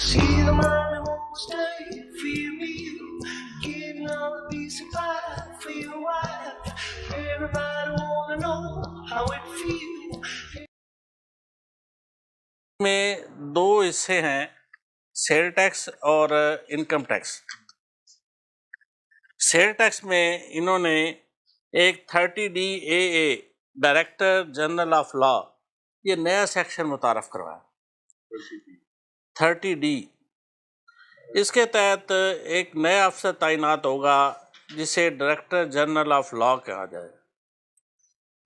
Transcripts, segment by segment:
See the mommy won't stay for your meal, getting on a piece of pie for your wife. Everybody wanna know how it feels. میں دو حصے ہیں، cell tax اور income tax. Cell tax میں انہوں نے ایک 30DAA director general of law, یہ نیا سیکشن متعارف کروایا 30D۔ اس کے تحت ایک نیا افسر تعینات ہوگا جسے ڈائریکٹر جنرل آف لا کہا جائے۔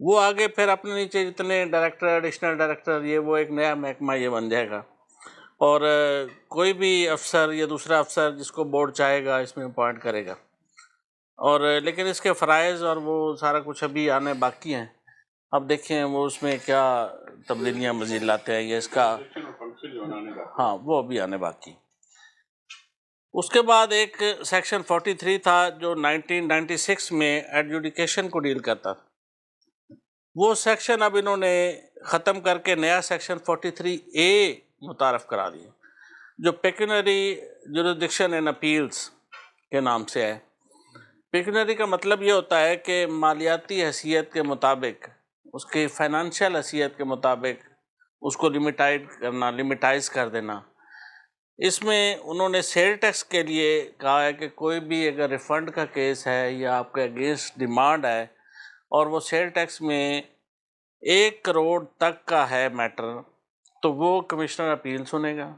وہ آگے پھر اپنے نیچے جتنے ڈائریکٹر، ایڈیشنل ڈائریکٹر، یہ وہ ایک نیا محکمہ یہ بن جائے گا، اور کوئی بھی افسر یا دوسرا افسر جس کو بورڈ چاہے گا اس میں اپوائنٹ کرے گا۔ اور لیکن اس کے فرائض اور وہ سارا کچھ ابھی آنے باقی ہیں، اب دیکھیں وہ اس میں کیا تبدیلیاں مزید لاتے ہیں، یہ اس کا ہاں وہ ابھی آنے باقی۔ اس کے بعد ایک سیکشن 43 تھا جو 1996 میں ایڈجوڈیکیشن کو ڈیل کرتا تھا، وہ سیکشن اب انہوں نے ختم کر کے نیا سیکشن 43A متعارف کرا دیا جو پیکونری جوریسڈکشن اینڈ اپیلز کے نام سے ہے۔ پیکونری کا مطلب یہ ہوتا ہے کہ مالیاتی حیثیت کے مطابق، اس کی فائنانشیل حیثیت کے مطابق اس کو لمیٹائز کر دینا۔ اس میں انہوں نے سیل ٹیکس کے لیے کہا ہے کہ کوئی بھی اگر ریفنڈ کا کیس ہے یا آپ کے اگینسٹ ڈیمانڈ ہے اور وہ سیل ٹیکس میں 1 کروڑ تک کا ہے میٹر، تو وہ کمشنر اپیل سنے گا،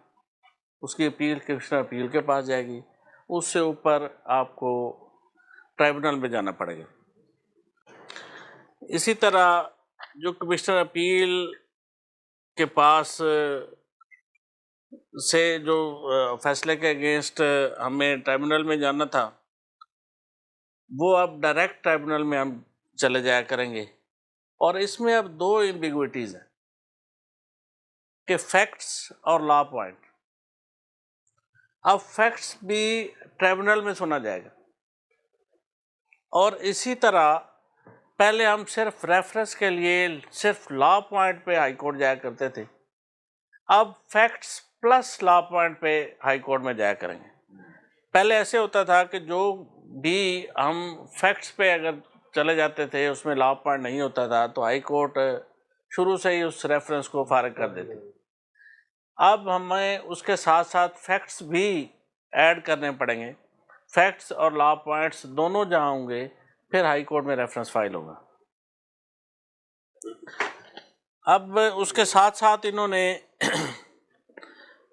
اس کی اپیل کمشنر اپیل کے پاس جائے گی، اس سے اوپر آپ کو ٹرائبونل میں جانا پڑے گا۔ اسی طرح جو کمشنر اپیل کے پاس سے جو فیصلے کے اگینسٹ ہمیں ٹرائبونل میں جانا تھا، وہ اب ڈائریکٹ ٹرائبونل میں ہم چلے جایا کریں گے۔ اور اس میں اب 2 ایمبیگوٹیز ہیں کہ فیکٹس اور لا پوائنٹ۔ اب فیکٹس بھی ٹرائبونل میں سنا جائے گا، اور اسی طرح پہلے ہم صرف ریفرنس کے لیے صرف لا پوائنٹ پہ ہائی کورٹ جایا کرتے تھے، اب فیکٹس پلس لا پوائنٹ پہ ہائی کورٹ میں جایا کریں گے۔ پہلے ایسے ہوتا تھا کہ جو بھی ہم فیکٹس پہ اگر چلے جاتے تھے اس میں لا پوائنٹ نہیں ہوتا تھا تو ہائی کورٹ شروع سے ہی اس ریفرنس کو فارغ کر دیتی۔ اب ہمیں اس کے ساتھ ساتھ فیکٹس بھی ایڈ کرنے پڑیں گے، فیکٹس اور لا پوائنٹس دونوں جہاں ہوں گے پھر ہائی کورٹ میں ریفرنس فائل ہوگا۔ اب اس کے ساتھ ساتھ انہوں نے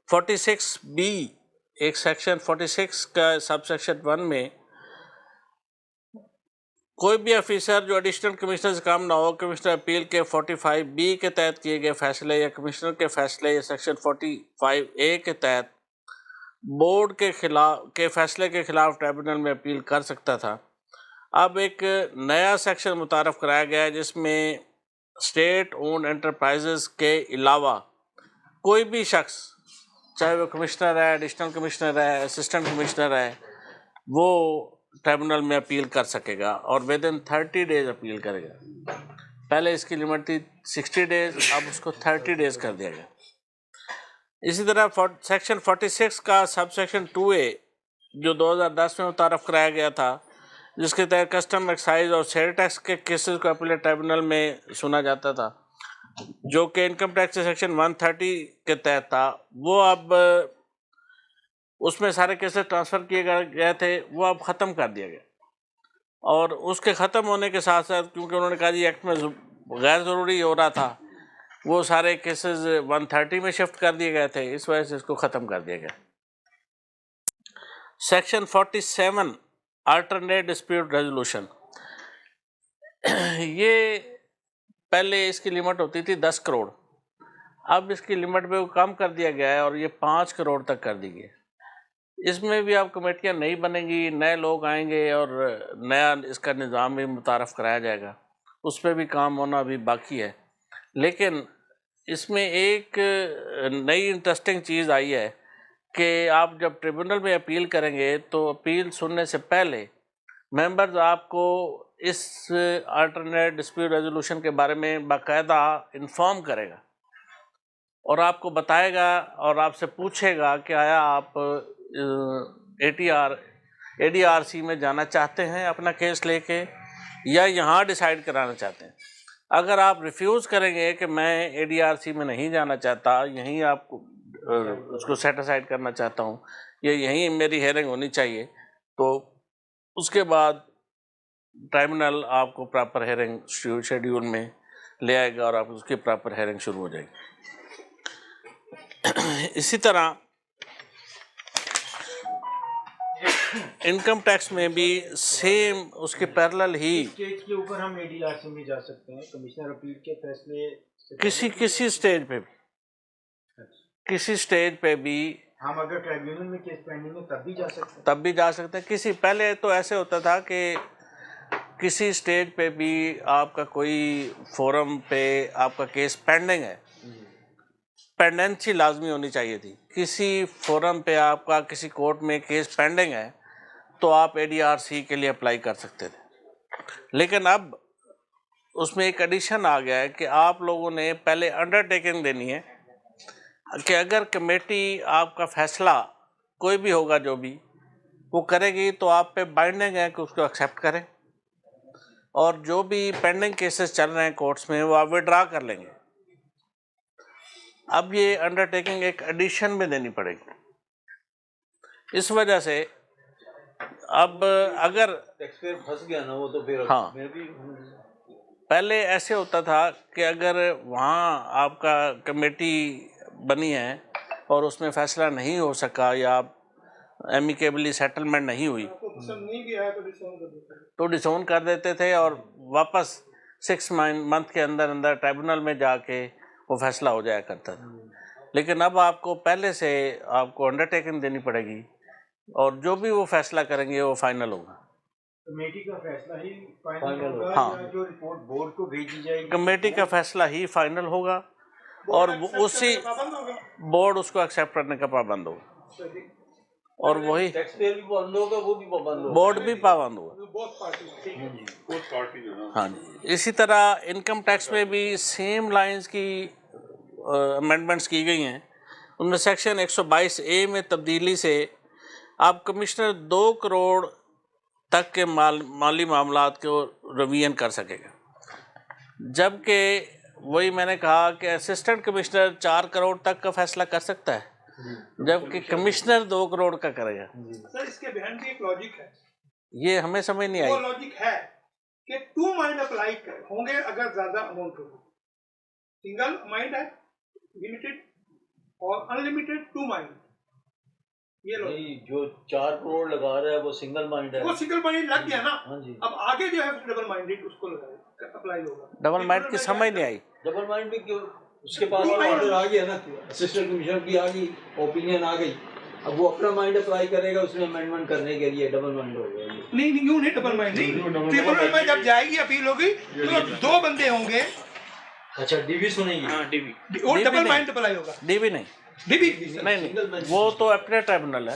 46B، ایک سیکشن 46 کا سب سیکشن 1 میں کوئی بھی آفیسر جو ایڈیشنل کمشنر سے کم نہ ہو، کمشنر اپیل کے 45B کے تحت کیے گئے فیصلے یا کمشنر کے فیصلے یا سیکشن 45A کے تحت بورڈ کے فیصلے کے خلاف ٹرائبونل میں اپیل کر سکتا تھا۔ اب ایک نیا سیکشن متعارف کرایا گیا ہے جس میں اسٹیٹ اونڈ انٹرپرائزز کے علاوہ کوئی بھی شخص، چاہے وہ کمشنر ہے، ایڈیشنل کمشنر ہے، اسسٹنٹ کمشنر ہے، وہ ٹرائبونل میں اپیل کر سکے گا اور ودن 30 days اپیل کرے گا۔ پہلے اس کی لمٹ تھی 60 days، اب اس کو 30 days کر دیا گیا۔ اسی طرح سیکشن 46 کا سب سیکشن 2A جو 2010 میں متعارف کرایا گیا تھا، جس کے تحت کسٹم، ایکسائز اور سیل ٹیکس کے کیسز کو اپیلیٹ ٹرائبونل میں سنا جاتا تھا، جو کہ انکم ٹیکس سیکشن 130 کے تحت تھا، وہ اب اس میں سارے کیسز ٹرانسفر کیے گئے تھے، وہ اب ختم کر دیا گیا۔ اور اس کے ختم ہونے کے ساتھ ساتھ کیونکہ انہوں نے کہا جی ایکٹ میں غیر ضروری ہو رہا تھا، وہ سارے کیسز 130 میں شفٹ کر دیے گئے تھے، اس وجہ سے اس کو ختم کر دیا گیا۔ سیکشن 47 آلٹرنیٹ ڈسپیوٹ ریزولوشن، یہ پہلے اس کی لمٹ ہوتی تھی 10 کروڑ، اب اس کی لمٹ پہ کم کر دیا گیا ہے اور یہ 5 کروڑ تک کر دی گئی۔ اس میں بھی اب کمیٹیاں نہیں بنیں گی، نئے لوگ آئیں گے اور نیا اس کا نظام بھی متعارف کرایا جائے گا، اس پہ بھی کام ہونا ابھی باقی ہے۔ لیکن اس میں ایک نئی انٹرسٹنگ چیز آئی ہے کہ آپ جب ٹریبونل میں اپیل کریں گے تو اپیل سننے سے پہلے ممبرز آپ کو اس آلٹرنیٹ ڈسپیوٹ ریزولوشن کے بارے میں باقاعدہ انفارم کرے گا اور آپ کو بتائے گا اور آپ سے پوچھے گا کہ آیا آپ ADRC میں جانا چاہتے ہیں اپنا کیس لے کے یا یہاں ڈیسائیڈ کرانا چاہتے ہیں. اگر آپ ریفیوز کریں گے کہ میں ADRC میں نہیں جانا چاہتا, یہیں آپ کو اس کو سیٹ اسائڈ کرنا چاہتا ہوں یا یہیں میری ہیئرنگ ہونی چاہیے, تو اس کے بعد ٹرائبونل آپ کو پراپر ہیئرنگ شیڈیول میں لے آئے گا اور آپ اس کی پراپر ہیئرنگ شروع ہو جائے گی. اسی طرح انکم ٹیکس میں بھی سیم اس کے پیرلل ہی اسٹیج کے اوپر ہم ADRC میں جا سکتے ہیں, کمشنر اپیل کے فیصلے کسی اسٹیج پہ بھی, کسی اسٹیج پہ بھی ہم اگر ٹریبیونل میں کیس پینڈنگ ہے تب بھی جا سکتے ہیں. تب بھی جا سکتے ہیں. پہلے تو ایسے ہوتا تھا کہ کسی اسٹیج پہ بھی آپ کا کوئی فورم پہ آپ کا کیس پینڈنگ ہے, پینڈنسی لازمی ہونی چاہیے تھی. کسی فورم پہ آپ کا کسی کورٹ میں کیس پینڈنگ ہے تو آپ ADRC کے لیے اپلائی کر سکتے تھے. لیکن اب اس میں ایک ایڈیشن آ گیا ہے کہ آپ لوگوں نے پہلے انڈر ٹیکنگ دینی ہے کہ اگر کمیٹی آپ کا فیصلہ کوئی بھی ہوگا جو بھی وہ کرے گی تو آپ پہ بائنڈنگ ہے کہ اس کو ایکسیپٹ کریں, اور جو بھی پینڈنگ کیسز چل رہے ہیں کورٹس میں وہ آپ وڈرا کر لیں گے. اب یہ انڈر ٹیکنگ ایک ایڈیشن میں دینی پڑے گی. اس وجہ سے اب اگر ٹیکس پیئر پھنس گیا نا وہ تو پھر ہاں, میں بھی پہلے ایسے ہوتا تھا کہ اگر وہاں آپ کا کمیٹی بنی ہے اور اس میں فیصلہ نہیں ہو سکا یا ایمیکیبلی سیٹلمنٹ نہیں ہوئی تو ڈسون کر دیتے تھے اور واپس 6 منتھ کے اندر ٹرائبونل میں جا کے وہ فیصلہ ہو جایا کرتا تھا. لیکن اب آپ کو پہلے سے آپ کو انڈر ٹیکنگ دینی پڑے گی اور جو بھی وہ فیصلہ کریں گے وہ فائنل ہوگا. کمیٹی کا فیصلہ ہی فائنل ہوگا ہاں, یا جو رپورٹ بورڈ کو بھیجی جائے گی کمیٹی کا فیصلہ ہی فائنل ہوگا اور اسی بورڈ اس کو ایکسیپٹ کرنے کا پابند ہوگا, اور وہی ٹیکس پیئر بھی پابند ہوگا, وہ بھی پابند ہوگا, بورڈ بھی پابند ہوگا. ہاں جی. اسی طرح انکم ٹیکس میں بھی سیم لائنز کی امینڈمنٹس کی گئی ہیں. ان میں سیکشن 122A میں تبدیلی سے آپ کمشنر 2 کروڑ تک کے مالی معاملات کو ریویژن کر سکے گا, جبکہ وہی میں نے کہا کہ اسسٹنٹ کمشنر 4 کروڑ تک کا فیصلہ کر سکتا ہے جبکہ کمشنر 2 کروڑ کا کرے گا. سر اس کے بہن بھی ایک لاجک ہے, یہ ہمیں سمجھ نہیں وہ آئی. لاجک ہے کہ 2 مائنڈ اپلائی ہوں گے اگر زیادہ اماؤنٹ ہوگا. سنگل مائنڈ ہے لمیٹڈ اور ان لمیٹڈ 2 مائنڈ. یہ نہیں جو 4 کروڑ لگا رہا ہے وہ سنگل مائنڈ ہے, وہ سنگل مائنڈ لگ گیا نا. ہاں جی. اب آگے جو ہے ڈبل مائنڈڈ اس کو اپلائی ہوگا. ڈبل مائنڈ کی سمجھ نہیں آئی. ڈبل مائنڈ بھی کیوں, اس کے پاس آرڈر آ گیا نا, اسسٹنٹ کمشنر کی آ گئی, اوپینین آ گئی, اب وہ اپنا مائنڈ اپلائی کرے گا اس میں امینڈمنٹ کرنے کے لیے, ڈبل مائنڈ ہو گیا. نہیں یوں نہیں, ڈبل مائنڈ نہیں, ٹریبل مائنڈ میں جب جائے گی اپیل ہوگی تو 2 بندے ہوں گے. اچھا ڈی بی سنیں گی. ہاں ڈی بی, وہ ڈبل مائنڈ اپلائی ہوگا. ڈی بھی نہیں, نہیں وہ تو اپنے ٹرائبونل ہے.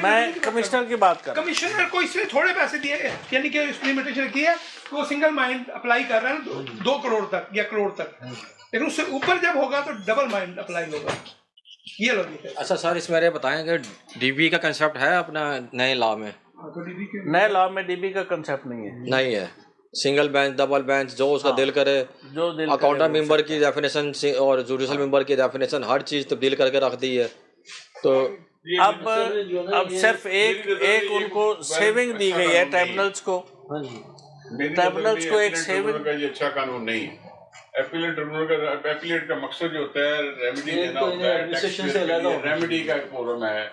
میں کمشنر کی بات کر رہا ہوں. کمشنر کو اس میں تھوڑے پیسے دیے گئے, یعنی کہ اس لمیٹیشن کی ہے کہ وہ سنگل مائنڈ اپلائی کر رہے ہیں 2 کروڑ تک یا کروڑ تک, لیکن اس سے اوپر جب ہوگا تو ڈبل مائنڈ اپلائی ہوگا. یہ لوجک ہے. اچھا سر, اس میں یہ بتائیں کہ ڈی بی کا کنسیپٹ ہے اپنا نئے لا میں؟ نئے لا میں ڈی بی کا کنسیپٹ نہیں ہے. نہیں ہے. سنگل بینچ, ڈبل بینچ, جو اس کا دل کرے, جو دل اکاؤنٹنٹ ممبر کی ڈیفینیشن اور جوڈیشل ممبر کی ڈیفینیشن ہر چیز تبدیل کر کے رکھ دی ہے. تو اب صرف ایک ان کو سیونگ دی گئی ہے ٹرائبونلز کو. ٹرائبونلز کو ایک سیونگ کا یہ اچھا قانون نہیں ہے. ایپیلیٹ ٹربیونل کا, ایپیلیٹ کا مقصد جو ہوتا ہے ریمیڈی دینا ہوتا ہے. ریمیڈی کا ایک فورم ہے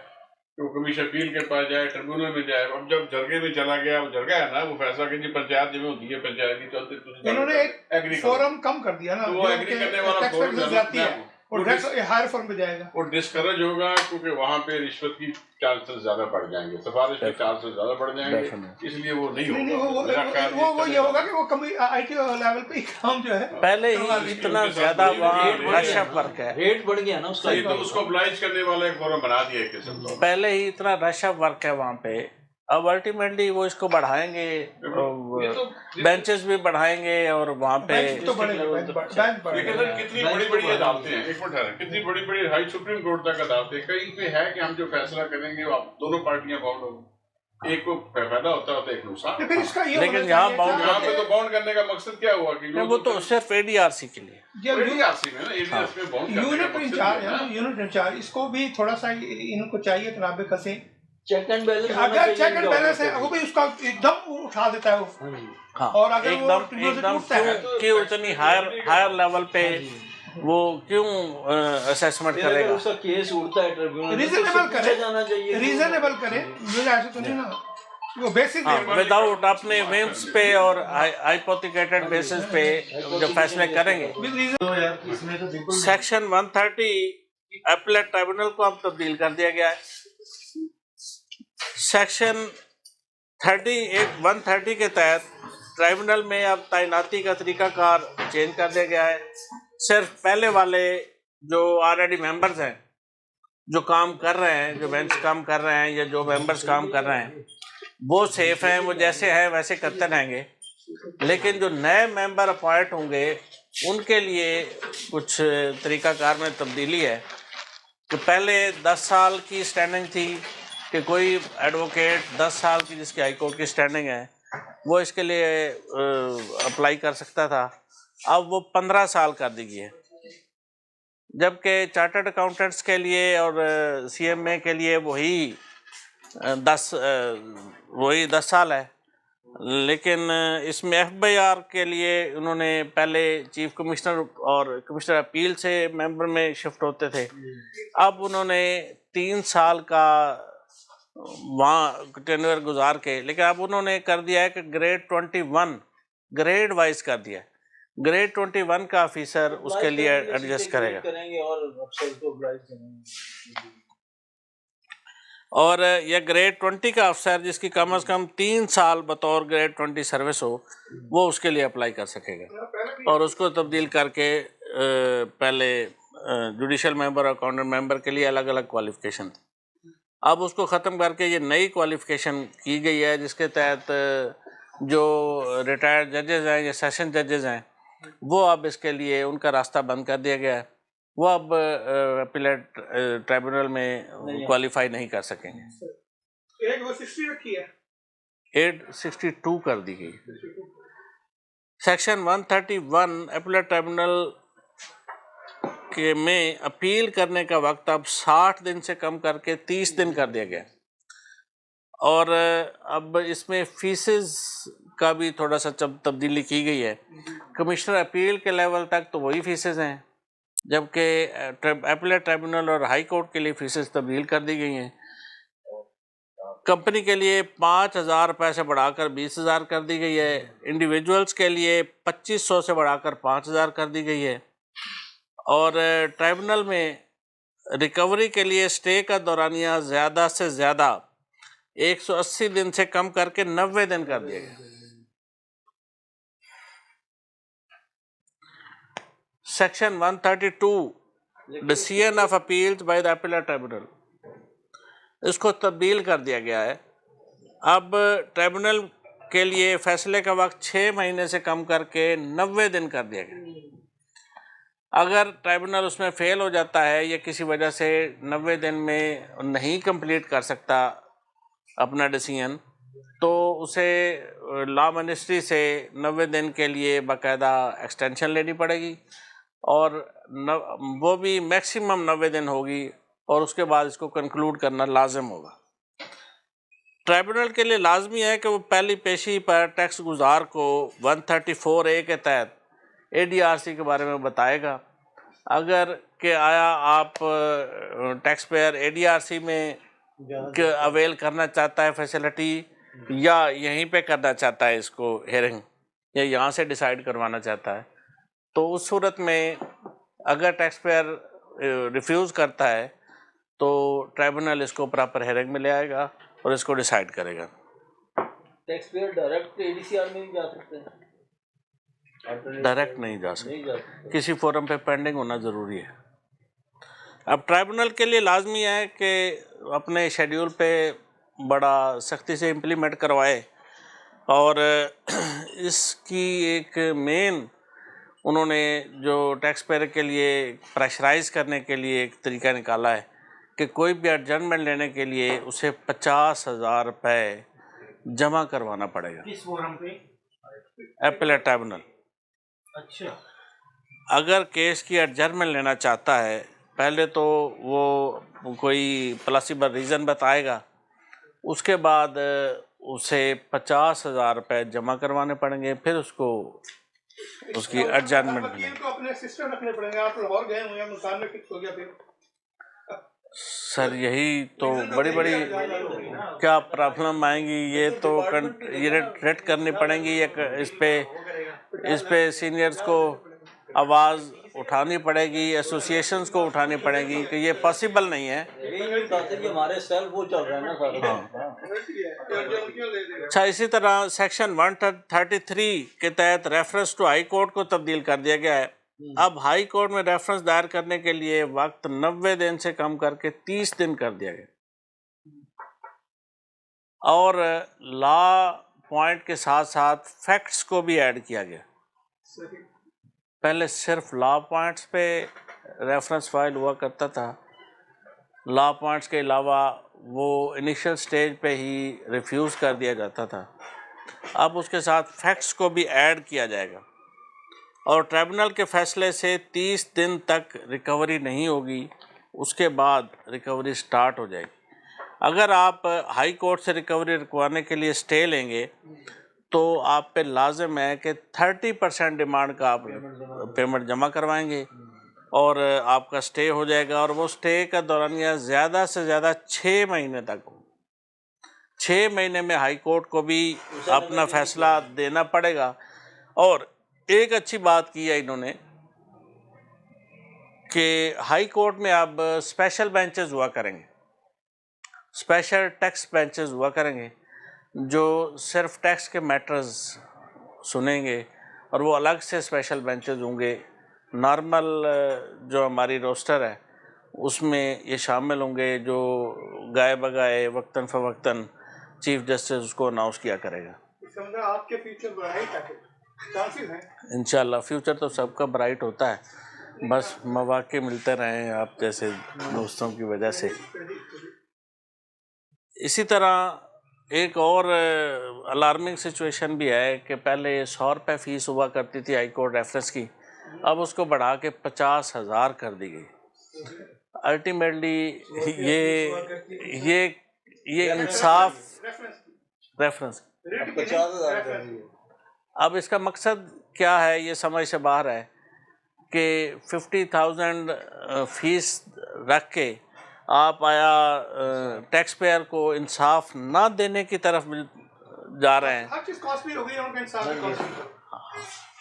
تو کمیشن اپیل کے پاس جائے, ٹربیونل میں جائے. اب جب جرگے میں چلا گیا, وہ جرگہ ہے نا, وہ فیصلہ کہ جی پنچایت میں ہوتی ہے, پنچایت کی چلتے انہوں نے ایک فورم کم کر دیا نا, وہ ایگری کرنے والا فورم جاتی ہے اور ہائر فورم پہ جائے گا. وہ ڈسکریج ہوگا کیونکہ وہاں پہ رشوت کی چانسز زیادہ بڑھ جائیں گے, سفارش کے چانسز زیادہ بڑھ جائیں گے, اس لیے وہ نہیں ہوگا. وہ یہ ہوگا کہ وہ آئی ٹی لیول پہ کام جو ہے پہلے ہی اتنا زیادہ وہاں رش آف ورک ہے, ریٹ بڑھ گیا نا اس کا, تو اس کو ابلائج کرنے والا ایک فورم بنا دیا ایک قسم کا. پہلے ہی اتنا رش آف ورک ہے وہاں پہ اب الٹیمیٹلی وہ اس کو بڑھائیں گے، بینچز بھی بڑھائیں گے اور وہاں پہ بینچ تو بڑے بینچ بڑے لیکن سر کتنی بڑی بڑی عدالتیں ہیں، ایک منٹ ٹھہریں، کتنی بڑی بڑی ہائی سپریم کورٹ تک عدالتیں، کہیں پہ ہے کہ ہم جو فیصلہ کریں گے وہ دونوں پارٹیاں باؤنڈ ہوں، ایک کو فائدہ ہوتا ہے ایک نقصان. پھر اس کا یہ لیکن ہونا یہاں چاہیے باؤنڈ یہاں پہ تو باؤنڈ کرنے کا مقصد کیا ہوا کہ وہ تو صرف ADRC کے لیے. ADRC میں نا ADRC میں باؤنڈ کرنے کا یونٹ مقصد انچارج کیا ہے ہے نا، یونٹ انچارج اس کو بھی تھوڑا سا ان کو چاہیے تناب کسیں. چیک اینڈ بیلنس اگر چیک اینڈ بیلنس ہے وہ بھی اس کا ایک دم اٹھا دیتا ہے وہ. ہاں اور اگر ایک وہ دم ٹریبیونل سے ایک دم ٹوٹتا ہے کیوں اتنی ہائر لیول پہ وہ کیوں اسیسمنٹ کرے گا؟ اس کا کیس اڑتا ہے ٹریبیونل ریزنیبل کرے، جانا چاہیے، ریزنیبل کرے، مجھے ایسے تو نہیں نا وہ بیسک وداؤٹ اپنے ویمس پہ اور ہائپوتھیکیٹڈ بیسس پہ جو فیصلے کریں گے. سیکشن 130 اپیلیٹ ٹرائبونل کو اب تبدیل کر دیا گیا ہے. سیکشن 130 کے تحت ٹرائبونل میں اب تعیناتی کا طریقہ کار چینج کر دیا گیا ہے. صرف پہلے والے جو آلریڈی ممبرز ہیں جو کام کر رہے ہیں، جو بینچ کام کر رہے ہیں یا جو ممبرز کام کر رہے ہیں وہ سیف ہیں، وہ جیسے ہیں ویسے کرتے رہیں گے. لیکن جو نئے ممبر اپوائنٹ ہوں گے ان کے لیے کچھ طریقہ کار میں تبدیلی ہے کہ پہلے 10 سال کی سٹینڈنگ تھی کہ کوئی ایڈوکیٹ 10 سال کی جس کی ہائی کورٹ کی سٹینڈنگ ہے وہ اس کے لیے اپلائی کر سکتا تھا. اب وہ 15 سال کر دی گئی ہے، جبکہ چارٹرڈ اکاؤنٹنٹس کے لیے اور CMA کے لیے وہی 10 سال ہے. لیکن اس میں FBR کے لیے انہوں نے پہلے چیف کمشنر اور کمشنر اپیل سے ممبر میں شفٹ ہوتے تھے، اب انہوں نے 3 سال کا وہاں ٹینور گزار کے، لیکن اب انہوں نے کر دیا ہے کہ گریڈ 21 گریڈ وائز کر دیا ہے. گریڈ 21 کا آفیسر اس کے لیے ایڈجسٹ کرے گا اور یہ گریڈ 20 کا افسر جس کی کم از کم 3 سال بطور گریڈ 20 سروس ہو وہ اس کے لیے اپلائی کر سکے گا اور اس کو تبدیل کر کے پہلے جوڈیشل ممبر اور اکاؤنٹنٹ ممبر کے لیے الگ الگ کوالیفیکیشن تھی. اب اس کو ختم کر کے یہ نئی کوالیفیکیشن کی گئی ہے جس کے تحت جو ریٹائرڈ ججز ہیں یا سیشن ججز ہیں وہ اب اس کے لیے ان کا راستہ بند کر دیا گیا ہے، وہ اب اپیلیٹ ٹرائبونل میں کوالیفائی نہیں کر سکیں گے. 860 رکھی ہے، 862 کر دی گئی. سیکشن 131 اپیلیٹ ٹرائبونل کے میں اپیل کرنے کا وقت اب 60 دن سے کم کر کے 30 دن کر دیا گیا اور اب اس میں فیسز کا بھی تھوڑا سا تبدیلی کی گئی ہے. کمشنر اپیل کے لیول تک تو وہی فیسز ہیں، جبکہ اپیلیٹ ٹرائبونل اور ہائی کورٹ کے لیے فیسز تبدیل کر دی گئی ہیں. کمپنی کے لیے 5,000 روپے سے بڑھا کر 20,000 کر دی گئی ہے. انڈیویجولز کے لیے 2,500 سے بڑھا کر 5,000 کر دی گئی ہے. اور ٹرائبونل میں ریکوری کے لیے اسٹے کا دورانیہ زیادہ سے زیادہ 180 دن سے کم کر کے 90 دن کر دیا گیا. Section 132 decision of appeals by the appellate tribunal اس کو تبدیل کر دیا گیا ہے. اب ٹرائبونل کے لیے فیصلے کا وقت 6 مہینے سے کم کر کے 90 دن کر دیا گیا. اگر ٹرائبونل اس میں فیل ہو جاتا ہے یا کسی وجہ سے 90 دن میں نہیں کمپلیٹ کر سکتا اپنا ڈیسیژن تو اسے لا منسٹری سے 90 دن کے لیے باقاعدہ ایکسٹینشن لینی پڑے گی اور وہ بھی میکسیمم 90 دن ہوگی اور اس کے بعد اس کو کنکلوڈ کرنا لازم ہوگا. ٹرائبونل کے لیے لازمی ہے کہ وہ پہلی پیشی پر ٹیکس گزار کو 134A کے تحت ADRC کے بارے میں بتائے گا. اگر کہ آیا آپ ٹیکس پیئر ADRC میں اویل کرنا چاہتا ہے فیسلٹی یا یہیں پہ کرنا چاہتا ہے اس کو ہیئرنگ یا یہاں سے ڈیسائیڈ کروانا چاہتا ہے، تو اس صورت میں اگر ٹیکس پیئر ریفیوز کرتا ہے تو ٹرائبونل اس کو پراپر ہیئرنگ میں لے آئے گا اور اس کو ڈیسائیڈ کرے گا. ٹیکس پیئر ڈائریکٹ ADCR میں بھی جا سکتے ہیں؟ ڈائریکٹ نہیں جا سکتے، کسی فورم پہ پینڈنگ ہونا ضروری ہے. اب ٹرائبونل کے لیے لازمی ہے کہ اپنے شیڈیول پہ بڑا سختی سے امپلیمنٹ کروائے، اور اس کی ایک مین انہوں نے جو ٹیکس پیئر کے لیے پریشرائز کرنے کے لیے ایک طریقہ نکالا ہے کہ کوئی بھی ایڈجسٹمنٹ لینے کے لیے اسے 50,000 روپے جمع کروانا پڑے گا کس فورم پہ؟ Applet tribunal. اچھا، اگر کیس کی ایڈجسٹمنٹ لینا چاہتا ہے پہلے تو وہ کوئی پلاسیبل ریزن بتائے گا، اس کے بعد اسے 50,000 روپے جمع کروانے پڑیں گے، پھر اس کو اس کی ایڈجسٹمنٹ ملے وکیل کو اپنے سسٹم رکھنے پڑیں گے. آپ لاہور گئے ہوئے ہیں، ملتان میں فکس ہو گیا پھر. سر یہی تو بڑی بڑی کیا پرابلم آئیں گی، یہ تو یہ ریٹ کرنی پڑیں گی، اس پہ سینئرز کو آواز اٹھانی پڑے گی، ایسوسیشنز کو اٹھانی پڑے گی کہ یہ پاسبل نہیں ہے. ہمارے سیلف وہ چل رہا ہے نا سارا. اچھا، اسی طرح سیکشن 133 کے تحت ریفرنس ٹو ہائی کورٹ کو تبدیل کر دیا گیا ہے. اب ہائی کورٹ میں ریفرنس دائر کرنے کے لیے وقت 90 دن سے کم کر کے 30 دن کر دیا گیا، اور لا پوائنٹ کے ساتھ ساتھ فیکٹس کو بھی ایڈ کیا گیا. پہلے صرف لا پوائنٹس پہ ریفرنس فائل ہوا کرتا تھا، لا پوائنٹس کے علاوہ وہ انیشل سٹیج پہ ہی ریفیوز کر دیا جاتا تھا. اب اس کے ساتھ فیکٹس کو بھی ایڈ کیا جائے گا، اور ٹریبونل کے فیصلے سے 30 دن تک ریکوری نہیں ہوگی، اس کے بعد ریکوری سٹارٹ ہو جائے گی. اگر آپ ہائی کورٹ سے ریکوری رکوانے کے لیے سٹے لیں گے تو آپ پہ لازم ہے کہ 30% ڈیمانڈ کا آپ پیمنٹ جمع کروائیں گے، اور آپ کا سٹے ہو جائے گا. اور وہ سٹے کا دورانیہ زیادہ سے زیادہ 6 مہینے تک ہو. 6 مہینے میں ہائی کورٹ کو بھی اپنا فیصلہ دینا پڑے گا. اور ایک اچھی بات کی ہے انہوں نے کہ ہائی کورٹ میں اب اسپیشل بینچز ہوا کریں گے، اسپیشل ٹیکس بینچز ہوا کریں گے جو صرف ٹیکس کے میٹرز سنیں گے، اور وہ الگ سے اسپیشل بینچز ہوں گے. نارمل جو ہماری روسٹر ہے اس میں یہ شامل ہوں گے، جو گائے بگائے وقتاً فوقتاً چیف جسٹس اس کو اناؤنس کیا کرے گا. آپ کے فیوچر برائٹ ہے، چانسز ہیں انشاءاللہ. فیوچر تو سب کا برائٹ ہوتا ہے، بس مواقع ملتے رہیں آپ جیسے دوستوں کی وجہ سے. اسی طرح ایک اور الارمنگ سچویشن بھی ہے کہ پہلے 100 روپے فیس ہوا کرتی تھی ہائی کورٹ ریفرنس کی، اب اس کو بڑھا کے 50,000 کر دی گئی. الٹیمیٹلی یہ انصاف ریفرنس 50,000 اب اس کا مقصد کیا ہے یہ سمجھ سے باہر ہے کہ 50,000 فیس رکھ کے آپ آیا ٹیکس پیئر کو انصاف نہ دینے کی طرف جا رہے ہیں. ہر چیز کاسٹلی ہو گئی ہے، ان کا انصاف بھی کاسٹلی ہے.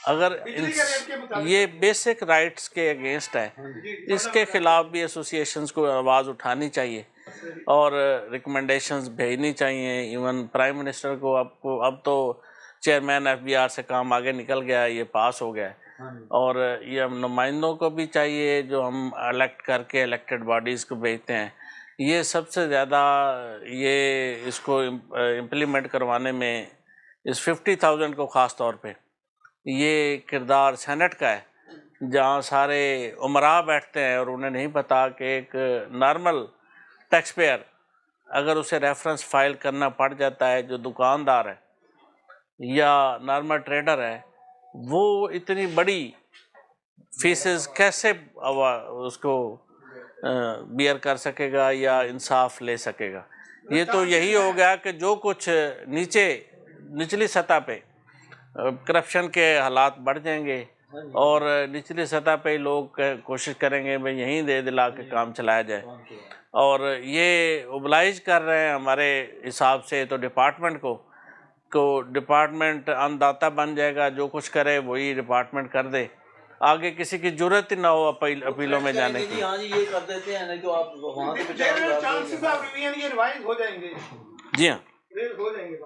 اگر یہ بیسک رائٹس کے اگینسٹ ہے، اس کے خلاف بھی ایسوسیشنز کو آواز اٹھانی چاہیے اور ریکمنڈیشنز بھیجنی چاہیے. ایون پرائم منسٹر کو اب تو چیئرمین ایف بی آر سے کام آگے نکل گیا ہے، یہ پاس ہو گیا ہے. اور یہ ہم نمائندوں کو بھی چاہیے جو ہم الیکٹ کر کے الیکٹڈ باڈیز کو بھیجتے ہیں، یہ سب سے زیادہ یہ اس کو امپلیمنٹ کروانے میں اس 50,000 کو خاص طور پہ یہ کردار سینٹ کا ہے، جہاں سارے امراء بیٹھتے ہیں اور انہیں نہیں پتا کہ ایک نارمل ٹیکس پیئر اگر اسے ریفرنس فائل کرنا پڑ جاتا ہے، جو دکاندار ہے یا نارمل ٹریڈر ہے، وہ اتنی بڑی فیسز کیسے اس کو بیئر کر سکے گا یا انصاف لے سکے گا. یہ تو یہی ہو گیا کہ جو کچھ نچلی سطح پہ کرپشن کے حالات بڑھ جائیں گے، اور نچلی سطح پہ لوگ کوشش کریں گے بھئی یہیں دے دلا کے کام چلایا جائے. اور یہ اوبلائج کر رہے ہیں ہمارے حساب سے تو ڈپارٹمنٹ کو ڈپارٹمنٹ انداتا بن جائے گا، جو کچھ کرے وہی ڈپارٹمنٹ کر دے، آگے کسی کی ضرورت ہی نہ ہو اپیلوں میں جانے کی. ہاں جی یہ کر دیتے ہیں جو آپ وہاں سے چانسز آف ریویژن یہ ریوائز ہو جائیں گے. جی ہاں، ہو جائیں گے.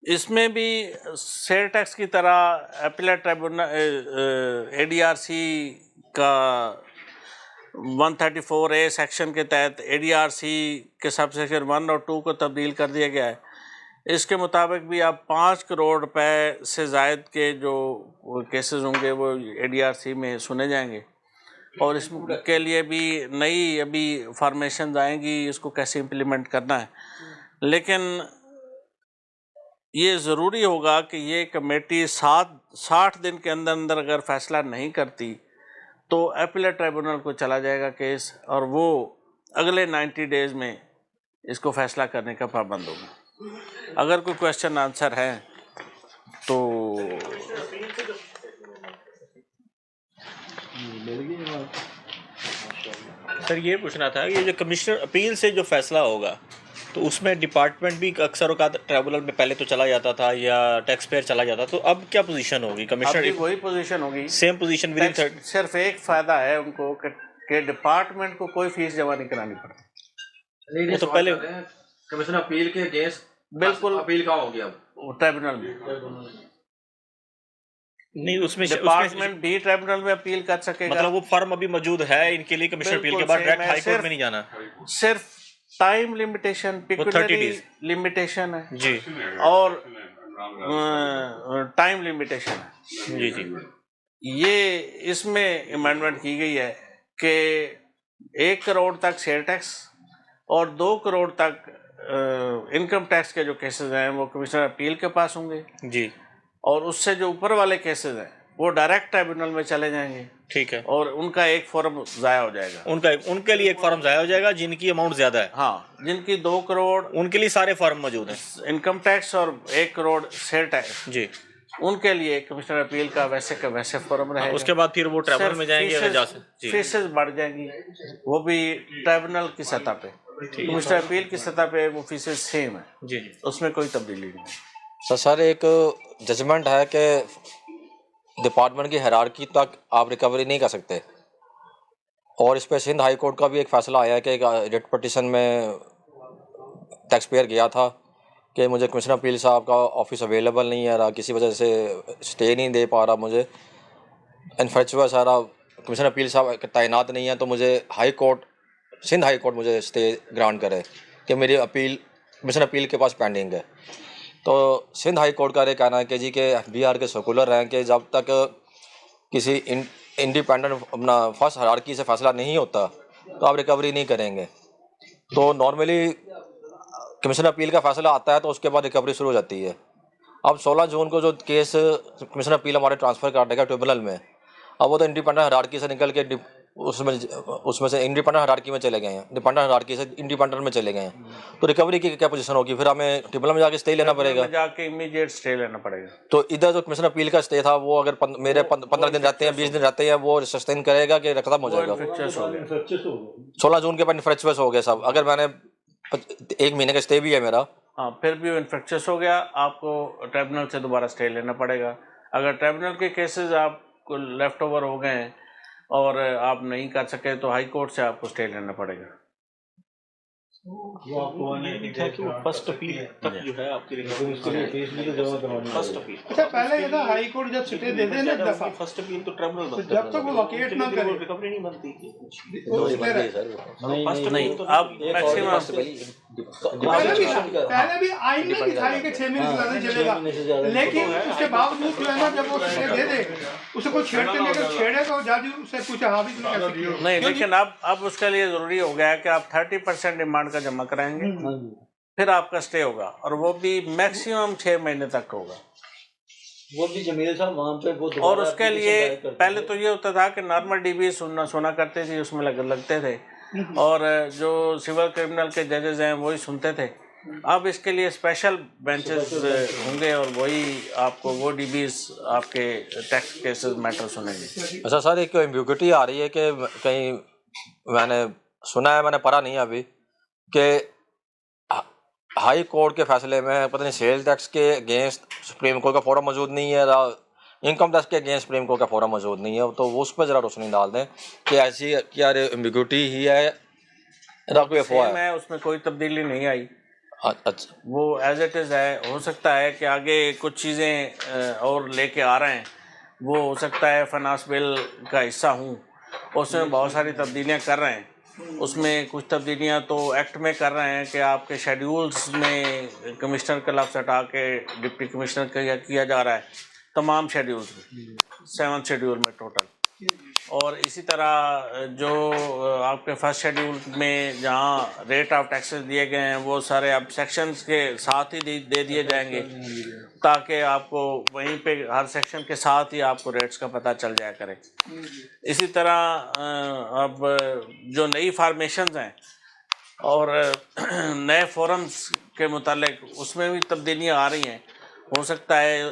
اس میں بھی سیل ٹیکس کی طرح اپیلیٹ ٹریبونل ADRC کا 134A سیکشن کے تحت ADRC کے سب سیکشن 1 اور 2 کو تبدیل کر دیا گیا ہے. اس کے مطابق بھی اب 5 کروڑ روپے سے زائد کے جو کیسز ہوں گے وہ ADRC میں سنے جائیں گے, اور اس کے لیے بھی نئی ابھی فارمیشنز آئیں گی اس کو کیسے امپلیمنٹ کرنا ہے. لیکن یہ ضروری ہوگا کہ یہ کمیٹی 60 دن کے اندر اندر اگر فیصلہ نہیں کرتی تو اپیلیٹ ٹریبونل کو چلا جائے گا کیس, اور وہ اگلے 90 ڈیز میں اس کو فیصلہ کرنے کا پابند ہوگا. اگر کوئی کویشچن آنسر ہے تو سر یہ پوچھنا تھا کہ یہ جو کمشنر اپیل سے جو فیصلہ ہوگا تو اس میں ڈپارٹمنٹ بھی اکثر اوقات ٹریبونل میں پہلے تو چلا جاتا تھا یا ٹیکس پیئر چلا جاتا, تو اب کیا پوزیشن ہوگی کمشنر؟ وہی پوزیشن ہوگی, سیم پوزیشن ود ان صرف ایک فائدہ ہے ان کو کہ ڈپارٹمنٹ کو کوئی فیس جمع نہیں کرانی پڑتی. وہ تو پہلے کمشنر اپیل کے اگینسٹ بالکل اپیل کہاں ہوگی اب ٹریبونل میں نہیں, اس میں ڈپارٹمنٹ بھی ٹریبونل میں اپیل کر سکے گا. مطلب وہ فرم ابھی موجود ہے ان کے لیے کمشنر اپیل کے بعد ڈائریکٹ ہائی کورٹ میں نہیں جانا, صرف ٹائم لمیٹیشن پیکولری لمیٹیشن ہے جی, اور ٹائم لمیٹیشن ہے. جی جی, یہ اس میں امینڈمنٹ کی گئی ہے کہ 1 کروڑ تک سیل ٹیکس اور 2 کروڑ تک انکم ٹیکس کے جو کیسز ہیں وہ کمشنر اپیل کے پاس ہوں گے جی, اور اس سے جو اوپر والے کیسز ہیں وہ ڈائریکٹ ٹریبونل میں چلے جائیں گے. ٹھیک ہے, اور ان کا ایک فارم ضائع ہو جائے گا, ان کے لیے ایک فارم ضائع ہو جائے گا جن کی اماؤنٹ زیادہ ہے. ہاں, جن کی 2 کروڑ ان کے لیے سارے فارم موجود ہیں انکم ٹیکس اور 1 کروڑ سیل ٹیکس, جی, ان کے لیے کمشنر اپیل کا ویسے فارم رہے گا. اس کے بعد پھر وہ ٹریبونل میں جائیں گے, فیسز بڑھ جائیں گی, وہ بھی ٹریبونل کی سطح پہ. کمشنر اپیل کی سطح پہ وہ فیسز سیم ہے, جی, اس میں کوئی تبدیلی نہیں ہے. سر ایک ججمنٹ ہے کہ ڈپارٹمنٹ کی ہیرارکی تک آپ ریکوری نہیں کر سکتے, اور اس پہ سندھ ہائی کورٹ کا بھی ایک فیصلہ آیا ہے کہ ایک ریٹ پٹیشن میں ٹیکس پیئر گیا تھا کہ مجھے کمشنر اپیل صاحب کا آفس اویلیبل نہیں ہے رہا, کسی وجہ سے اسٹے نہیں دے پا رہا مجھے, انفیکچوس سارا کمشنر اپیل صاحب تعینات نہیں ہے, تو مجھے high court Sindh high court مجھے اسٹے گرانٹ کرے کہ میری اپیل کمشنر اپیل کے پاس پینڈنگ ہے. تو سندھ ہائی کورٹ کا یہ کہنا ہے کہ جی کہ FBR کے سرکولر ہیں کہ جب تک کسی انڈیپینڈنٹ اپنا فرسٹ ہیرارکی سے فیصلہ نہیں ہوتا تو آپ ریکوری نہیں کریں گے. تو نارملی کمشنر اپیل کا فیصلہ آتا ہے تو اس کے بعد ریکوری شروع ہو جاتی ہے. اب 16 جون کو جو کیس کمشنر اپیل ہمارے ٹرانسفر کر دے گا ٹریبونل میں, اب وہ تو انڈیپینڈنٹ ہیرارکی سے نکل کے اس میں سے انڈیپینڈنٹ ہیرارکی میں چلے گئے ہیں, ڈیپینڈنٹ ہیرارکی سے انڈیپینڈنٹ میں چلے گئے ہیں, تو ریکوری کی کیا پوزیشن ہوگی؟ پھر ہمیں ٹریبونل میں جا کے اسٹے لینا پڑے گا, جا کے امیڈیٹ اسٹے لینا پڑے گا. تو ادھر جو کمشنر اپیل کا اسٹے تھا وہ اگر میرے 15 دن رہتے ہیں 20 دن رہتے ہیں وہ سسٹین کرے گا کہ ختم ہو جائے گا؟ 16 جون کے بعد انفریکچوس ہو گئے سب, اگر میں نے 1 مہینے کا اسٹے بھی ہے میرا, ہاں پھر بھی وہ انفریکچوس ہو گیا, آپ کو ٹریبونل سے دوبارہ اسٹے لینا پڑے گا. اگر ٹریبونل کے کیسز آپ کو لیفٹ اوور ہو گئے ہیں اور آپ نہیں کر سکے تو ہائی کورٹ سے آپ کو اسٹے لینا پڑے گا. فرسٹ اپیل تک جو ہے آپ کی اچھا پہلے یہ تھا ہائی کورٹ جب سٹے دیتے ہیں نا ایک دفعہ, فرسٹ اپیل تو ٹریبونل تو جب تک وہ وکیٹ نہ کرے ریکوری نہیں بنتی. نہیں, اب میکسیمم پہلے بھی آئین میں لکھا ہے کہ 6 مہینے چلے گا, لیکن اس کے باوجود جو ہے نا جب وہ سٹے دے دے اسے کوئی چھیڑتے نہیں, اگر چھیڑے تو جج اسے کچھ حاوی نہیں کر سکتی. نہیں, لیکن اب اس کے لیے ضروری ہو گیا ہے کہ آپ 30% ڈیمانڈ کا جمع کرائیں گے, پھر آپ کا اسٹے ہوگا, اور وہ بھی میکسیمم 6 مہینے تک ہوگا. وہ بھی جمیل صاحب وہاں پہ اور اس کے لیے پہلے تو یہ ہوتا تھا کہ نارمل ڈی بی سنا کرتے تھے, اس میں لگتے تھے, اور جو سول کرمنل کے ججز ہیں وہی سنتے تھے. اب اس کے لیے اسپیشل بینچز ہوں گے اور وہی آپ کو وہ ڈی بیز آپ کے ٹیکس کیسز میٹر سنیں گے. اچھا سر ایک ایمبیگوٹی آ رہی ہے کہ کہیں میں نے سنا ہے, میں نے پڑھا نہیں ابھی, کہ ہائی کورٹ کے فیصلے میں پتہ نہیں سیل ٹیکس کے اگینسٹ سپریم کورٹ کا فورم موجود نہیں ہے, انکم ٹیکس کے اگینسٹ سپریم کورٹ کا فورم موجود نہیں ہے, تو اس پہ ذرا روشنی ڈال دیں کہ ایسی کیا ایمبیگوٹی ہی ہے کوئی افواہ ہے؟ اس میں کوئی تبدیلی نہیں آئی, اچھا وہ ایز اٹ از ہے. ہو سکتا ہے کہ آگے کچھ چیزیں اور لے کے آ رہے ہیں, وہ ہو سکتا ہے فنانس بل کا حصہ ہوں, اس میں بہت ساری تبدیلیاں کر رہے ہیں. اس میں کچھ تبدیلیاں تو ایکٹ میں کر رہے ہیں کہ آپ کے شیڈیولز میں کمشنر کا لفظ ہٹا کے ڈپٹی کمشنر کا کیا جا رہا ہے تمام شیڈیولز میں، 7 شیڈیول میں ٹوٹل. اور اسی طرح جو آپ کے فرسٹ شیڈیول میں جہاں ریٹ آف ٹیکسز دیے گئے ہیں وہ سارے اب سیکشنز کے ساتھ ہی دے دیے جائیں گے تاکہ آپ کو وہیں پہ ہر سیکشن کے ساتھ ہی آپ کو ریٹس کا پتہ چل جایا کرے. اسی طرح اب جو نئی فارمیشنز ہیں اور نئے فورمز کے متعلق اس میں بھی تبدیلیاں آ رہی ہیں. ہو سکتا ہے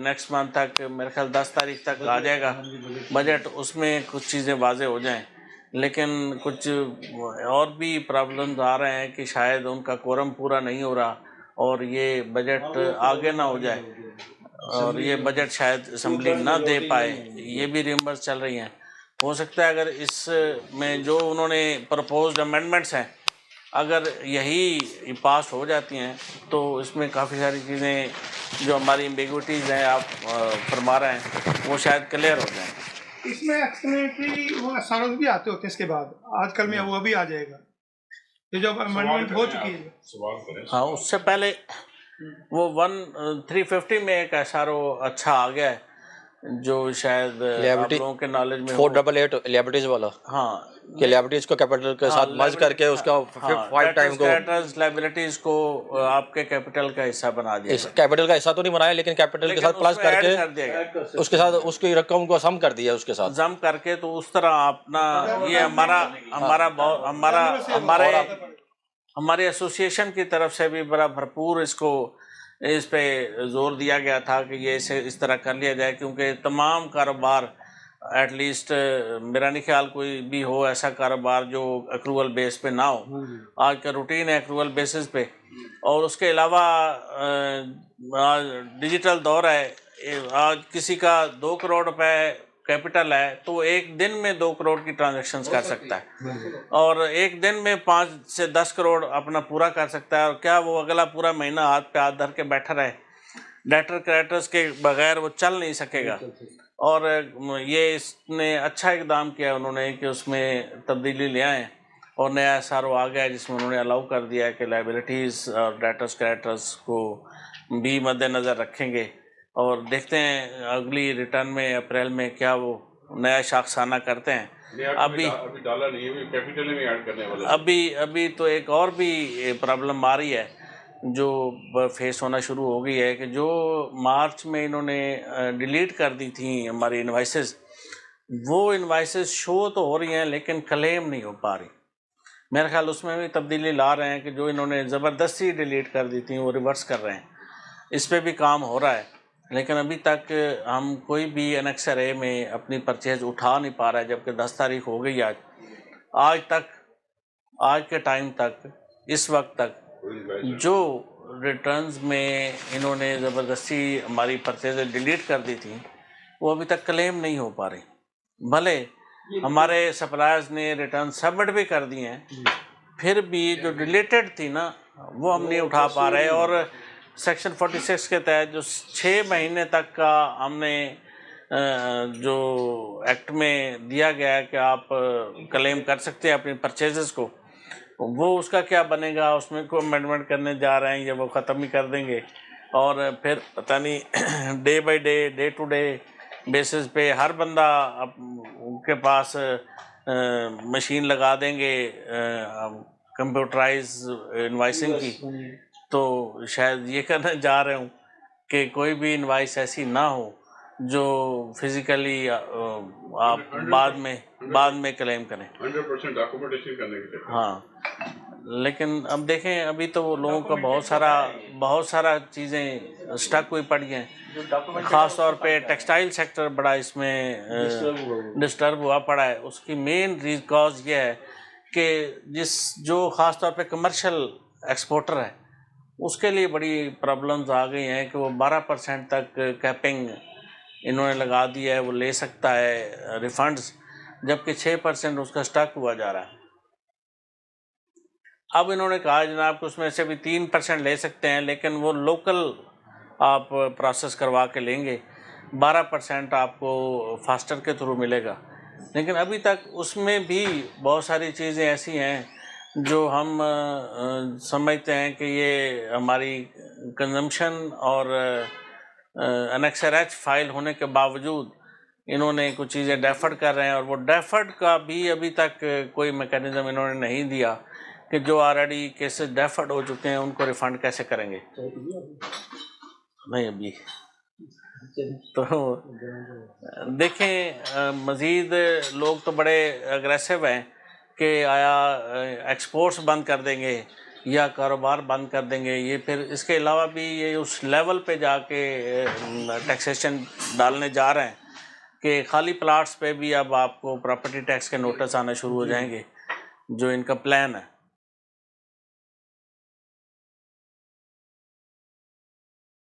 نیکسٹ منتھ تک، میرے خیال 10 تاریخ تک آ جائے گا بجٹ، اس میں کچھ چیزیں واضح ہو جائیں. لیکن کچھ اور بھی پرابلمز آ رہے ہیں کہ شاید ان کا کورم پورا نہیں ہو رہا اور یہ بجٹ آگے نہ ہو جائے اور یہ بجٹ شاید اسمبلی نہ دے پائے. یہ بھی ریمبرز چل رہی ہیں. ہو سکتا ہے اگر اس میں جو انہوں نے پرپوزڈ امینڈمنٹس ہیں اگر یہی پاس ہو جاتی ہیں تو اس میں کافی ساری چیزیں جو ہماری ایمبیگوٹیز ہیں آپ فرما رہے ہیں وہ شاید کلیئر ہو جائیں. اس میں ایکسپلینیٹری وہ اسانس بھی آتے ہوتے ہیں اس کے بعد، آج کل میں وہ بھی آ جائے گا یہ جو امینڈمنٹ ہو چکی ہے. ہاں اس سے پہلے وہ 350 میں ایک ایس آر او اچھا آ گیا ہے جو شاید آپ لوگوں کے نالج میں 488 لیبرٹیز والا، ہاں کہ لیبرٹیز کو کیپٹل کے ساتھ مرج کر کے اس کا 5 ٹائم کو لائبلٹیز کو آپ کے کیپٹل کا حصہ بنا دیا. کیپٹل کا حصہ تو نہیں بنایا لیکن کیپٹل کے ساتھ پلس کر کے اس کے ساتھ اس کی رقم کو سم کر دیا، اس کے ساتھ ضم کر کے. تو اس طرح اپنا یہ ہمارے ایسوسیشن کی طرف سے بھی بڑا بھرپور اس پہ زور دیا گیا تھا کہ یہ اس طرح کر لیا جائے کیونکہ تمام کاروبار ایٹ لیسٹ میرا نہیں خیال کوئی بھی ہو ایسا کاروبار جو اکروول بیس پہ نہ ہو. آج کا روٹین ہے اکروول بیسز پہ. اور اس کے علاوہ ڈیجیٹل دور ہے. آج کسی کا 2 کروڑ روپے کیپٹل ہے تو وہ ایک دن میں 2 کروڑ کی ٹرانزیکشنز کر سکتا ہے اور ایک دن میں 5 سے 10 کروڑ اپنا پورا کر سکتا ہے. اور کیا وہ اگلا پورا مہینہ ہاتھ پہ ہاتھ دھر کے بیٹھا رہے؟ ڈیٹر کریڈٹرز کے بغیر وہ چل نہیں سکے گا. اور یہ اس نے اچھا اقدام کیا انہوں نے کہ اس میں تبدیلی لے آئیں اور نیا ایس آر او آ گیا جس میں انہوں نے الاؤ کر دیا ہے کہ لائبلٹیز اور ڈیٹرز کریڈٹرز کو بھی مد نظر رکھیں گے. اور دیکھتے ہیں اگلی ریٹرن میں اپریل میں کیا وہ نیا شاخسانہ کرتے ہیں. ابھی تو ایک اور بھی پرابلم آ رہی ہے جو فیس ہونا شروع ہو گئی ہے کہ جو مارچ میں انہوں نے ڈیلیٹ کر دی تھیں ہماری انوائسز، وہ انوائسز شو تو ہو رہی ہیں لیکن کلیم نہیں ہو پا رہی. میرے خیال اس میں بھی تبدیلی لا رہے ہیں کہ جو انہوں نے زبردستی ڈیلیٹ کر دی تھیں وہ ریورس کر رہے ہیں. اس پہ بھی کام ہو رہا ہے لیکن ابھی تک ہم کوئی بھی انیکسر اے میں اپنی پرچیز اٹھا نہیں پا رہا ہے جبکہ 10 تاریخ ہو گئی آج کے ٹائم تک اس وقت تک جو ریٹرنز میں انہوں نے زبردستی ہماری پرچیزیں ڈیلیٹ کر دی تھیں وہ ابھی تک کلیم نہیں ہو پا رہی. بھلے ہمارے سپلائرز نے ریٹرن سبمٹ بھی کر دی ہیں پھر بھی جو ڈیلیٹڈ تھی نا وہ ہم نہیں اٹھا پا رہے. اور سیکشن 46 کے تحت جو 6 مہینے تک کا ہم نے جو ایکٹ میں دیا گیا ہے کہ آپ کلیم کر سکتے ہیں اپنی پرچیزز کو، وہ اس کا کیا بنے گا؟ اس میں کوئی امینڈمنٹ کرنے جا رہے ہیں یا وہ ختم ہی کر دیں گے اور پھر پتہ نہیں day by day, day to day basis پہ ہر بندہ کے پاس مشین لگا دیں گے کمپیوٹرائز انوائسنگ کی. تو شاید یہ کرنے جا رہے ہوں کہ کوئی بھی انوائس ایسی نہ ہو جو فزیکلی آپ بعد میں کلیم کریں. 100% ڈاکومنٹیشن کرنے کے لیے. ہاں لیکن اب دیکھیں ابھی تو وہ لوگوں کا بہت سارا چیزیں اسٹک ہوئی پڑی ہیں. خاص طور پہ ٹیکسٹائل سیکٹر بڑا اس میں ڈسٹرب ہوا پڑا ہے. اس کی مین کاز یہ ہے کہ جو خاص طور پہ کمرشل ایکسپورٹر ہے اس کے لیے بڑی پرابلمز آ گئی ہیں کہ وہ 12% تک کیپنگ انہوں نے لگا دی ہے، وہ لے سکتا ہے ریفنڈز، جبکہ 6% اس کا اسٹک ہوا جا رہا ہے. اب انہوں نے کہا جناب کہ اس میں سے بھی 3% لے سکتے ہیں لیکن وہ لوکل آپ پروسیس کروا کے لیں گے، 12% آپ کو فاسٹر کے تھرو ملے گا. لیکن ابھی تک اس میں بھی بہت ساری چیزیں ایسی ہیں جو ہم سمجھتے ہیں کہ یہ ہماری کنزمپشن اور انیکسر ایچ فائل ہونے کے باوجود انہوں نے کچھ چیزیں ڈیفرڈ کر رہے ہیں، اور وہ ڈیفرڈ کا بھی ابھی تک کوئی میکینزم انہوں نے نہیں دیا کہ جو آلریڈی کیسز ڈیفرڈ ہو چکے ہیں ان کو ریفنڈ کیسے کریں گے. نہیں ابھی تو دیکھیں مزید لوگ تو بڑے اگریسو ہیں کہ آیا ایکسپورٹس بند کر دیں گے یا کاروبار بند کر دیں گے. یہ پھر اس کے علاوہ بھی یہ اس لیول پہ جا کے ٹیکسیشن ڈالنے جا رہے ہیں کہ خالی پلاٹس پہ بھی اب آپ کو پراپرٹی ٹیکس کے نوٹس آنا شروع ہو جائیں گے، جو ان کا پلان ہے.